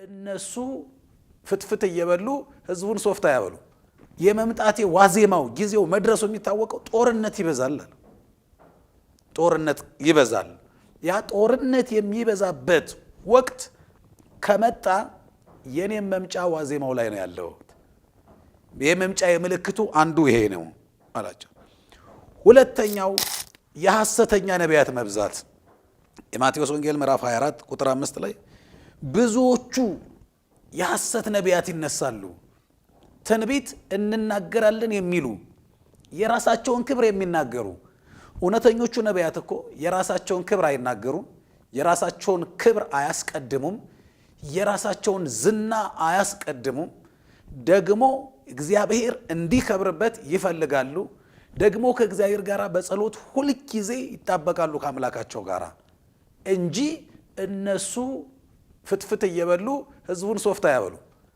እነሱ ፍትፍት እየበሉ ህዝቡን ሶፍት ያበሉ የመምጣቴ ዋዜማው ጊዜው መድረሱ የሚታወቀው ጦርነት ይበዛል ጦርነት ይበዛል ያ ጦርነት የሚበዛበት ወቅት ከመጣ የኔም መምጫ ዋዜማው ላይ ነው ያለው የመምጫ የምልክቱ አንዱ ይሄ ነው አላቸው ሁለተኛው የሐሰተኛ ነቢያት መብዛት የማቴዎስ ወንጌል ምዕራፍ 24 ቁጥር 5 ላይ ብዙዎቹ የሐሰት ነቢያት ይነሳሉ ትንቢት እንናገራለን የሚሉ የራሳቸውን ክብር የሚናገሩ እውነተኞቹ ነቢያት እኮ የራሳቸውን ክብር አይናገሩም የራሳቸውን ክብር አያስቀድሙም የራሳቸውን ዝና አያስቀድሙም ደግሞ እግዚአብሔር እንዲከብርበት ይፈልጋሉ ደግሞ ከእግዚአብሔር ጋር በጸሎት ሁሉ ጊዜ ይጣበቃሉ ከአምላካቸው ጋር እንጂ እነሱ ፍትፍት እየበሉ ህዝቡን ሶፍት ያበሉ